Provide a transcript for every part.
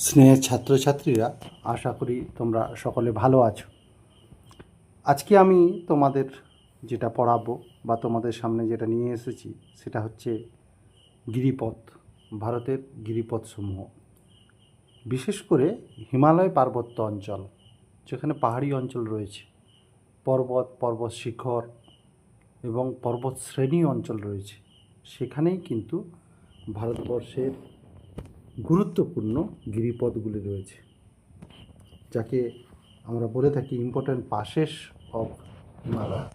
স্নেহের ছাত্রছাত্রীরা, আশা করি তোমরা সকলে ভালো আছো। আজকে আমি তোমাদের যেটা পড়াবো বা তোমাদের সামনে যেটা নিয়ে এসেছি সেটা হচ্ছে গিরিপথ, ভারতের গিরিপথসমূহ। বিশেষ করে হিমালয় পার্বত্য অঞ্চল, যেখানে পাহাড়ি অঞ্চল রয়েছে, পর্বত শিখর এবং পর্বত শ্রেণী অঞ্চল রয়েছে, সেখানেই কিন্তু ভারতবর্ষের গুরুত্বপূর্ণ গিরিপথগুলি রয়েছে, যাকে আমরা বলে থাকি ইম্পর্ট্যান্ট পাসেস অফ হিমালয়।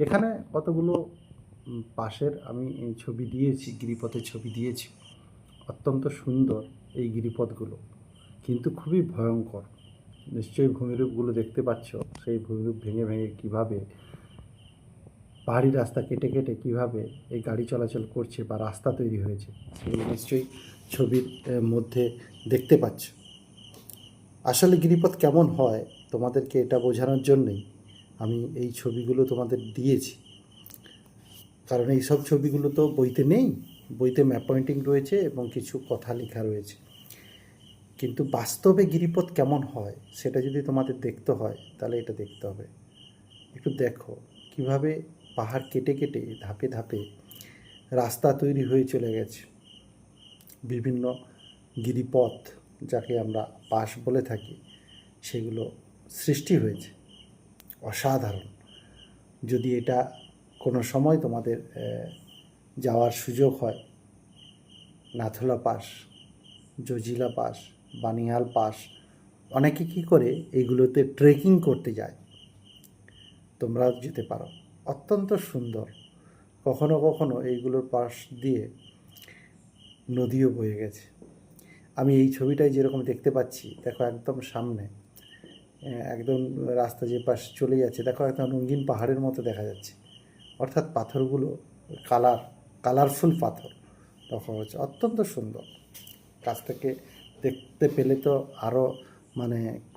এখানে কতগুলো পাশের আমি এই ছবি দিয়েছি, গিরিপথের ছবি দিয়েছি। অত্যন্ত সুন্দর এই গিরিপথগুলো, কিন্তু খুবই ভয়ঙ্কর। নিশ্চয়ই ভূমিরূপগুলো দেখতে পাচ্ছ, সেই ভূমিরূপ ভেঙে ভেঙে কীভাবে পাহাড়ি রাস্তা কেটে কেটে কীভাবে এই গাড়ি চলাচল করছে বা রাস্তা তৈরি হয়েছে, সেগুলো নিশ্চয়ই ছবির মধ্যে দেখতে পাচ্ছ। আসলে গিরিপথ কেমন হয় তোমাদেরকে এটা বোঝানোর জন্যই আমি এই ছবিগুলো তোমাদের দিয়েছি। কারণ এই সব ছবিগুলো তো বইতে নেই, বইতে ম্যাপ পয়েন্টিং রয়েছে এবং কিছু কথা লেখা রয়েছে, কিন্তু বাস্তবে গিরিপথ কেমন হয় সেটা যদি তোমাদের দেখতে হয় তাহলে এটা দেখতে হবে। একটু দেখো কিভাবে পাহাড় কেটে কেটে ধাপে ধাপে রাস্তা তৈরি হয়ে চলে গেছে। বিভিন্ন গিরিপথ, যাকে আমরা পাস বলে থাকি, সেগুলো সৃষ্টি হয়েছে। অসাধারণ। যদি এটা কোনো সময় তোমাদের যাওয়ার সুযোগ হয়, Nathula pass, Zojila pass, Banihal pass, অনেকে কী করে এইগুলোতে ট্রেকিং করতে যায়, তোমরাও যেতে পারো। অত্যন্ত সুন্দর। কখনো কখনো এইগুলোর পাশ দিয়ে নদীও বয়ে গেছে। আমি এই ছবিটায় যেরকম দেখতে পাচ্ছি, দেখো একদম সামনে একদম রাস্তা যে পাশ চলে যাচ্ছে, দেখো একদম রঙিন পাহাড়ের মতো দেখা যাচ্ছে। অর্থাৎ পাথরগুলো কালারফুল পাথর দেখা হচ্ছে, অত্যন্ত সুন্দর। কাছ থেকে দেখতে পেলে তো আরও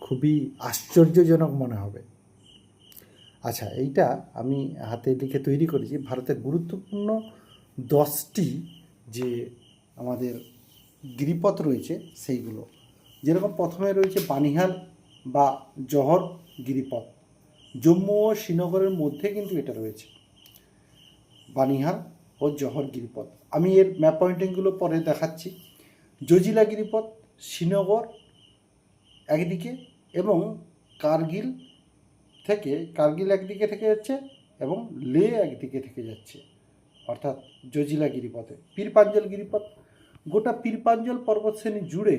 খুবই আশ্চর্যজনক মনে হবে। আচ্ছা, এইটা আমি হাতে লিখে তৈরি করেছি ভারতের গুরুত্বপূর্ণ 10টি যে আমাদের গিরিপথ রয়েছে সেইগুলো। যেরকম প্রথমে রয়েছে বানিহাল বা জহর গিরিপথ, জম্মু ও শ্রীনগরের মধ্যে কিন্তু এটা রয়েছে, বানিহাল ও জহর গিরিপথ। আমি এর ম্যাপ পয়েন্টিংগুলো পরে দেখাচ্ছি। জজিলা গিরিপথ শ্রীনগর একদিকে এবং কার্গিল একদিকে থেকে যাচ্ছে এবং লে একদিকে থেকে যাচ্ছে, অর্থাৎ জজিলা গিরিপথে। পীরপাঞ্জল গিরিপথ গোটা পীরপাঞ্জল পর্বতশ্রেণী জুড়ে